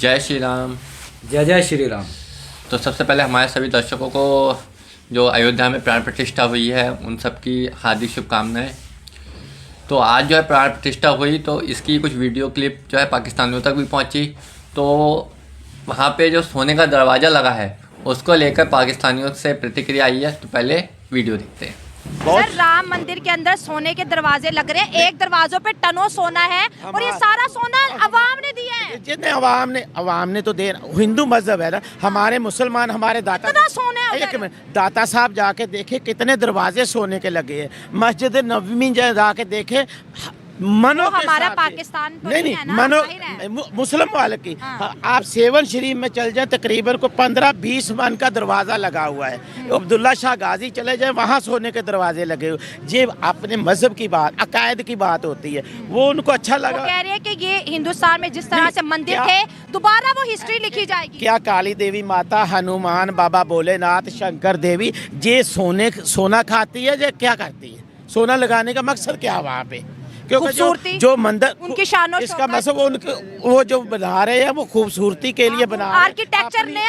जय श्री राम। जय जय श्री राम। तो सबसे पहले हमारे सभी दर्शकों को जो अयोध्या में प्राण प्रतिष्ठा हुई है उन सब की हार्दिक शुभकामनाएं। तो आज जो है प्राण प्रतिष्ठा हुई तो इसकी कुछ वीडियो क्लिप जो है पाकिस्तानियों तक भी पहुंची। तो वहाँ पे जो सोने का दरवाज़ा लगा है उसको लेकर पाकिस्तानियों से प्रतिक्रिया आई है। तो पहले वीडियो देखते हैं। सर, राम मंदिर के अंदर सोने के दरवाजे लग रहे हैं। एक दरवाजों पे टनों सोना है और ये सारा सोना अवाम ने दिया है। जितने अवाम ने तो दे, हिंदू मजहब है ना, हमारे मुसलमान हमारे दाता सोने एक मिनट, दाता साहब जाके देखे कितने दरवाजे सोने के लगे हैं। मस्जिद नबवी जाके देखे मनो तो के हमारा साथ पाकिस्तान तो नहीं है ना, मनो मुस्लिम वाले की। हाँ। आप सेवन शरीफ में चल जाए तकरीबन को 15-20 मन का दरवाज़ा लगा हुआ है। अब्दुल्ला शाह गाजी चले जाए वहाँ सोने के दरवाजे लगे हुए। ये अपने मजहब की बात, अकायद की बात होती है, वो उनको अच्छा लगा। कह रहे हैं कि ये हिंदुस्तान में जिस तरह से मंदिर थे दोबारा वो हिस्ट्री लिखी जाएगी। क्या काली देवी माता, हनुमान बाबा, भोलेनाथ, शंकर देवी ये सोना खाती है या क्या करती है? सोना लगाने का मकसद क्या वहाँ पे? क्योंकि जो मंदिर उनकी शान इसका मतलब उनके वो जो बना रहे हैं वो खूबसूरती के लिए बना रहे हैं। आर्किटेक्चर ने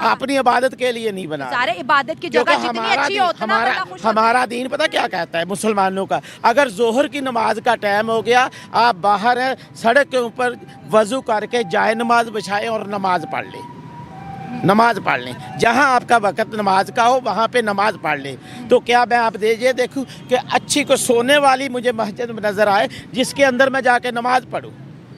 अपनी इबादत के लिए नहीं बना। सारे इबादत की जगह जितनी अच्छी हो उतना हमारा दीन पता क्या कहता है मुसलमानों का? अगर जोहर की नमाज का टाइम हो गया, आप बाहर है सड़क के ऊपर वजू करके जाए नमाज बिछाए और नमाज पढ़ ले, नमाज पढ़ लें। जहाँ आपका वक़्त नमाज का हो वहाँ पे नमाज पढ़ लें। तो क्या मैं आप ये देखूँ कि अच्छी को सोने वाली मुझे मस्जिद में नज़र आए जिसके अंदर मैं जाके नमाज पढ़ूँ?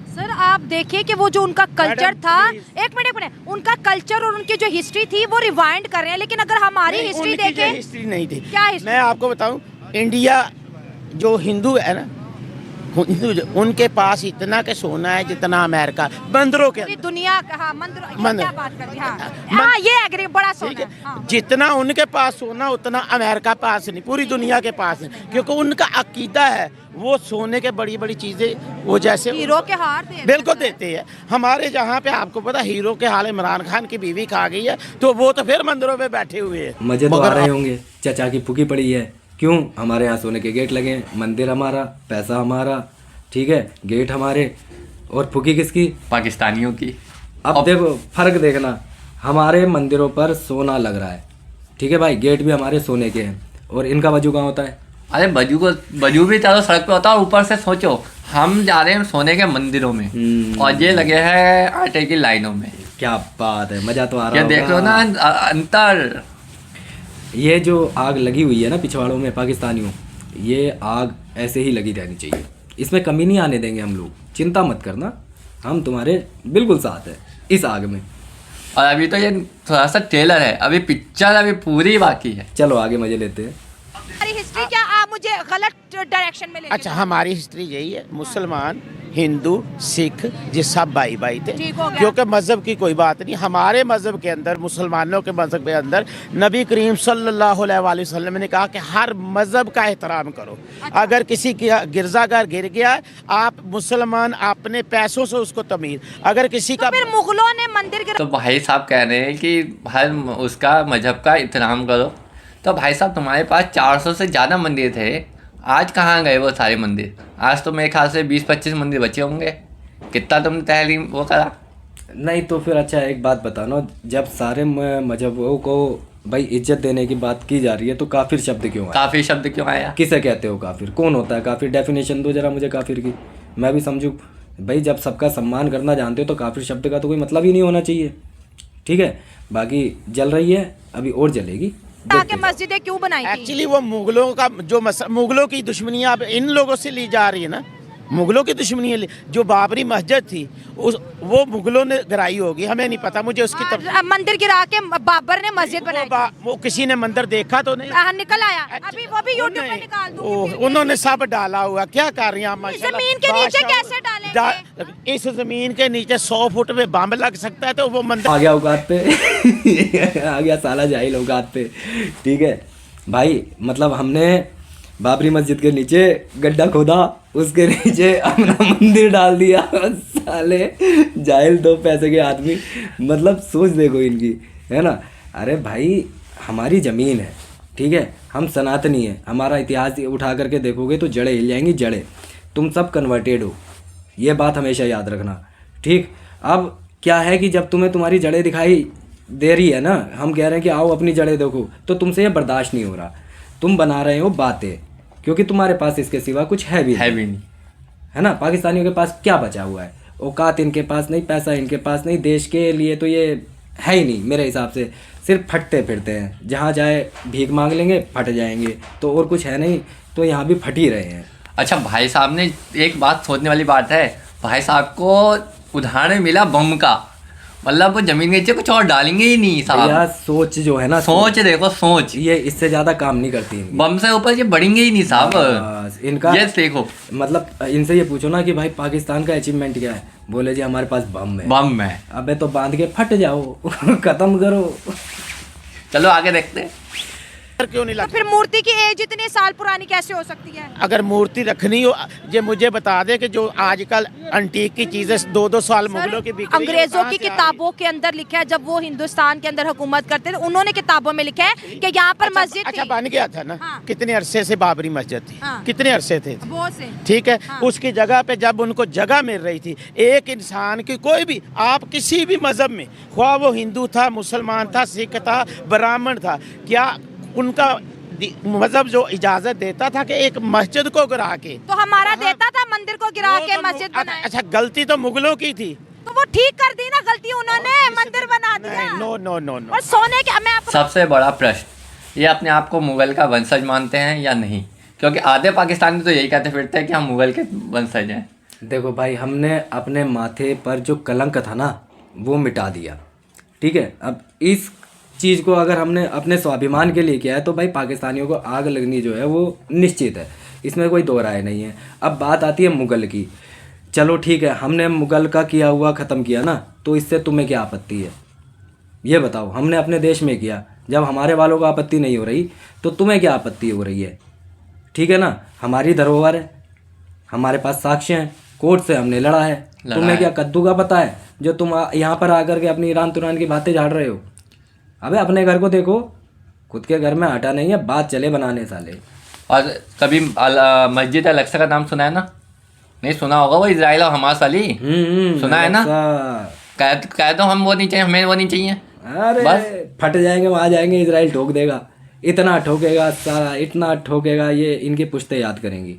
सर, आप देखिए कि वो जो उनका कल्चर था, एक मिनट, उनका कल्चर और उनकी जो हिस्ट्री थी वो रिवाइंड कर रहे हैं। लेकिन अगर हमारी हिस्ट्री देखें, हिस्ट्री नहीं थी। क्या हिस्ट्री? मैं आपको बताऊँ, इंडिया जो हिंदू है ना, उनके पास इतना के सोना है जितना अमेरिका बंदरों के दुनिया हाँ, क्या बात कर दी? हाँ, ये एग्री, बड़ा सोना है। हाँ। जितना उनके पास सोना उतना अमेरिका पास नहीं, पूरी दुनिया के पास है। क्योंकि उनका अकीदा है वो सोने के बड़ी बड़ी चीजें वो जैसे हीरो के हार बिल्कुल देते हैं। हमारे जहाँ पे आपको पता हीरो के हाल इमरान खान की बीवी खा गई है तो वो तो फिर मंदिरों में बैठे हुए हैं। मजे तो आ रहे होंगे, चचा की फूकी पड़ी है। क्यों? हमारे यहाँ सोने के गेट लगे हैं, मंदिर हमारा, पैसा हमारा, ठीक है, गेट हमारे, और फूकी किसकी? पाकिस्तानियों की। अब देखो फर्क देखना, हमारे मंदिरों पर सोना लग रहा है, ठीक है भाई, गेट भी हमारे सोने के हैं, और इनका वजू कहाँ होता है? अरे वजू भी चारों सड़क पे होता है। और ऊपर से सोचो हम जा रहे हैं सोने के मंदिरों में और ये लगे हैं आटे की लाइनों में। क्या बात है, मजा तो आ रहा है। देख लो ना अंतर। ये जो आग लगी हुई है ना पिछवाड़ों में पाकिस्तानियों, ये आग ऐसे ही लगी रहनी चाहिए, इसमें कमी नहीं आने देंगे हम लोग। चिंता मत करना, हम तुम्हारे बिल्कुल साथ है इस आग में। और अभी तो ये थोड़ा सा ट्रेलर है, अभी पिक्चर अभी पूरी बाकी है। चलो आगे मजे लेते हैं। हमारी हिस्ट्री क्या आप मुझे गलत डायरेक्शन में ले? अच्छा, हमारी हिस्ट्री यही है, मुसलमान, हिंदू, सिख ये सब भाई भाई थे। क्योंकि मजहब की कोई बात नहीं। हमारे मजहब के अंदर, मुसलमानों के मजहब के अंदर नबी करीम सल्लल्लाहु अलैहि वसल्लम ने कहा कि हर मजहब का एहतराम करो। अगर किसी की गिरजाघर गिर गया, आप मुसलमान अपने पैसों से उसको तमीर, अगर किसी का फिर मुगलों ने मंदिर तो भाई साहब कह रहे हैं कि हर उसका मजहब का एहतराम करो। तो भाई साहब तुम्हारे पास 400 से ज़्यादा मंदिर थे, आज कहाँ गए वो सारे मंदिर? आज तो मेरे ख्याल से 20-25 मंदिर बचे होंगे। कितना तुमने तहरीम वो करा? नहीं तो फिर अच्छा एक बात बताना, जब सारे मजहबों को भाई इज्जत देने की बात की जा रही है तो काफिर शब्द क्यों आया? काफिर शब्द क्यों आया? किसे कहते हो काफिर? कौन होता है काफिर? डेफिनेशन दो जरा मुझे काफिर की, मैं भी समझूं। भाई जब सबका सम्मान करना जानते हो तो काफिर शब्द का तो कोई मतलब ही नहीं होना चाहिए, ठीक है। बाकी जल रही है, अभी और जलेगी। मस्जिदें क्यों बनाई थी? एक्चुअली वो मुगलों का जो मुगलों की दुश्मनियां अब इन लोगों से ली जा रही है ना, मुगलों की दुश्मनी जो बाबरी मस्जिद थी वो मुगलों ने गिराई होगी, हमें नहीं पता। मुझे उसकी मंदिर गिरा के बाबर ने मस्जिद बनाई। वो किसी ने मंदिर देखा तो नहीं? निकल आया, अभी वो भी यूट्यूब पे निकाल दूंगी। उन्होंने सब डाला हुआ, क्या कर रही हैं? जमीन के नीचे कैसे डालेंगे? इस जमीन के नीचे 100 फुट में बम लग सकता है तो वो मंदिर आ गया औकात पे आ गया साला जाहिल औकात पे, ठीक है भाई। मतलब हमने बाबरी मस्जिद के नीचे गड्ढा खोदा, उसके नीचे अपना मंदिर डाल दिया। साले जाहिल दो पैसे के आदमी, मतलब सोच देखो इनकी, है ना। अरे भाई हमारी ज़मीन है, ठीक है, हम सनातनी है, हमारा इतिहास उठा करके देखोगे तो जड़ें हिल जाएंगी, जड़ें। तुम सब कन्वर्टेड हो, ये बात हमेशा याद रखना, ठीक। अब क्या है कि जब तुम्हें तुम्हारी जड़ें दिखाई दे रही है ना, हम कह रहे हैं कि आओ अपनी जड़ें देखो, तो तुमसे ये बर्दाश्त नहीं हो रहा। तुम बना रहे हो बातें, क्योंकि तुम्हारे पास इसके सिवा कुछ है भी नहीं, है ना। पाकिस्तानियों के पास क्या बचा हुआ है? औकात इनके पास नहीं, पैसा इनके पास नहीं, देश के लिए तो ये है ही नहीं मेरे हिसाब से। सिर्फ फटते फिरते हैं, जहाँ जाए भीख मांग लेंगे, फट जाएंगे, तो और कुछ है नहीं, तो यहाँ भी फट ही रहे हैं। अच्छा, भाई साहब ने एक बात सोचने वाली बात है, भाई साहब को उदाहरण मिला बम का, मतलब वो जमीन के नीचे कुछ और डालेंगे ही नहीं साहब। यार सोच जो है ना, सोच देखो, सोच ये इससे ज्यादा काम नहीं करती इनकी। बम से ऊपर ये बढ़ेंगे ही नहीं साहब। इनका ये देखो, मतलब इनसे ये पूछो ना कि भाई पाकिस्तान का अचीवमेंट क्या है, बोले जी हमारे पास बम है। बम है, अबे तो बांध के फट जाओ खत्म करो। चलो आगे देखते हैं। क्यों नहीं तो लगता? फिर मूर्ति की एज इतने साल पुरानी कैसे हो सकती है? अगर मूर्ति रखनी हो, ये मुझे बता दे कि जो आजकल अंटीक की चीजें 2-2 साल मुगलों की बिक रही है, अंग्रेजों कहाँ की से आ रही? किताबों के अंदर लिखा है, जब वो हिंदुस्तान के अंदर हुकूमत करते थे, उन्होंने किताबों में लिखा है कि यहाँ पर मस्जिद अच्छा थी। बन गया था ना। हाँ। कितने अरसे से बाबरी मस्जिद थी, हाँ। कितने अरसे थे? बहुत से। ठीक है, हाँ। उसकी जगह पे जब उनको जगह मिल रही थी, एक इंसान की कोई भी, आप किसी भी मजहब में, ख्वाह वो हिंदू था, मुसलमान था, सिख था, ब्राह्मण था, क्या उनका मजहब जो इजाजत देता था कि एक मस्जिद को गिरा के, तो हमारा देता था मंदिर को गिरा के मस्जिद बनाए। अच्छा गलती तो मुगलों की थी। तो वो ठीक कर दी ना गलती, उन्होंने मंदिर बना दिया। No no no no. और सोने के, मैं आपको सबसे बड़ा प्रश्न, ये अपने आप को मुगल का वंशज मानते हैं या नहीं? क्योंकि आधे पाकिस्तानी तो यही कहते फिरते हैं कि हम मुगल के वंशज हैं। देखो भाई, हमने अपने माथे पर जो कलंक था ना, वो मिटा दिया, ठीक है। अब इस चीज़ को अगर हमने अपने स्वाभिमान के लिए किया है, तो भाई पाकिस्तानियों को आग लगनी जो है वो निश्चित है, इसमें कोई दो राय नहीं है। अब बात आती है मुगल की, चलो ठीक है, हमने मुगल का किया हुआ ख़त्म किया ना, तो इससे तुम्हें क्या आपत्ति है? ये बताओ, हमने अपने देश में किया, जब हमारे वालों को आपत्ति नहीं हो रही, तो तुम्हें क्या आपत्ति हो रही है? ठीक है ना, हमारी धरोहर है, हमारे पास साक्ष्य हैं, कोर्ट से हमने लड़ा है। तुम्हें क्या कद्दू का पता है जो तुम यहाँ पर आकर के अपनी ईरान तुरान की बातें झाड़ रहे हो? अबे अपने घर को देखो, खुद के घर में आटा नहीं है, बात चले बनाने साले। और कभी मस्जिद अल-अक्सा का नाम सुना है ना? नहीं सुना होगा, वो इजराइल और हमास वाली, सुना है ना? कह दो हम वो नहीं चाहिए, हमें वो नहीं चाहिए। अरे फट जाएंगे, वहाँ जाएंगे, इजराइल ठोक देगा, इतना ठोकेगा सारा, इतना ठोकेगा, ये इनकी पुश्ते याद करेंगी,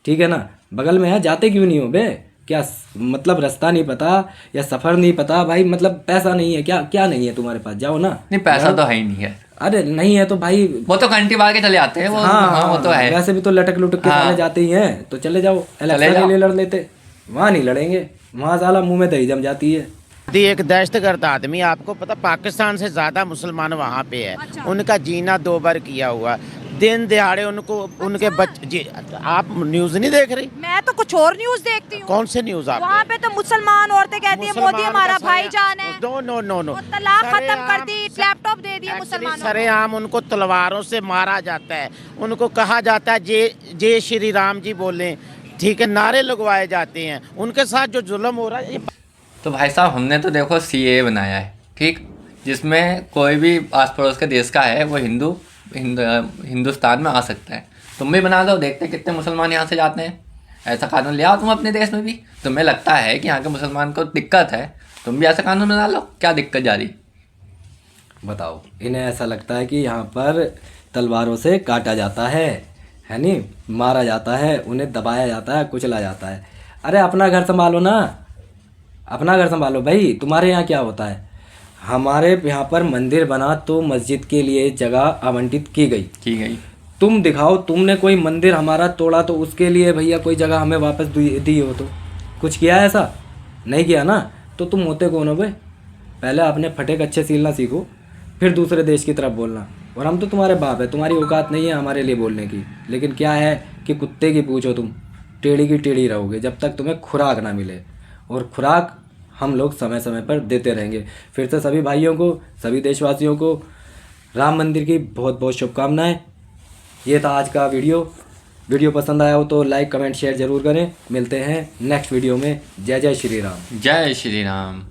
ठीक है ना। बगल में है, जाते क्यों नहीं हो बे? क्या मतलब रास्ता नहीं पता या सफ़र नहीं पता? भाई मतलब पैसा नहीं है क्या? क्या नहीं है तुम्हारे पास? जाओ ना। नहीं, पैसा तो है ही नहीं है। अरे नहीं है तो भाई, वो तो घंटी मार के चले आते हैं वो। हाँ, वो तो है, वैसे भी तो लटक लुटक के साले जाते ही हैं, तो चले जाओ, इलेक्शन के लिए लड़ लेते। वहाँ नहीं लड़ेंगे, वहाँ साला मुंह में दही जम जाती है। एक दहशतगर्द आदमी, आपको पता पाकिस्तान से ज्यादा मुसलमान वहाँ पे है। अच्छा। उनका जीना 2 बार किया हुआ, दिन दिहाड़े उनको उनके बच्चे जी। आप न्यूज नहीं देख रही? मैं तो कुछ और न्यूज देखती हूँ। कौन से न्यूज आप? वहाँ पे तो मुसलमान औरतें कहती है मोदी हमारा भाईजान है, नो नो नो नो, वो तलाक खत्म कर दी, लैपटॉप दे दिए मुसलमानों को। सरेआम उनको तलवारों से मारा जाता है, उनको कहा जाता है जय श्री राम जी बोलें, ठीक है, नारे लगवाए जाते हैं, उनके साथ जो जुल्म हो रहा है। तो भाई साहब हमने तो देखो CAA बनाया है, ठीक, जिसमें कोई भी आस पड़ोस के देश का है वो हिंदुस्तान में आ सकता है। तुम भी बना दो, देखते हैं कितने मुसलमान यहाँ से जाते हैं। ऐसा कानून ले आओ तुम अपने देश में भी। तुम्हें लगता है कि यहाँ के मुसलमान को दिक्कत है, तुम भी ऐसा कानून बना लो, क्या दिक्कत जा रही? बताओ, इन्हें ऐसा लगता है कि यहाँ पर तलवारों से काटा जाता है नहीं, मारा जाता है, उन्हें दबाया जाता है, कुचला जाता है। अरे अपना घर संभालो ना, अपना घर संभालो भाई। तुम्हारे यहाँ क्या होता है? हमारे यहाँ पर मंदिर बना तो मस्जिद के लिए जगह आवंटित की गई। तुम दिखाओ, तुमने कोई मंदिर हमारा तोड़ा तो उसके लिए भैया कोई जगह हमें वापस दी हो? तो कुछ किया है ऐसा? नहीं किया ना, तो तुम होते कौन हो भाई? पहले अपने फटे कच्चे सीलना सीखो, फिर दूसरे देश की तरफ बोलना। और हम तो तुम्हारे बाप है, तुम्हारी औकात नहीं है हमारे लिए बोलने की। लेकिन क्या है कि कुत्ते की पूछो तुम, टेढ़ी की टेढ़ी रहोगे जब तक तुम्हें खुराक ना मिले। और खुराक हम लोग समय समय पर देते रहेंगे। फिर से सभी भाइयों को, सभी देशवासियों को राम मंदिर की बहुत बहुत शुभकामनाएं। ये था आज का वीडियो पसंद आया हो तो लाइक कमेंट शेयर ज़रूर करें। मिलते हैं नेक्स्ट वीडियो में। जय जय श्री राम। जय श्री राम।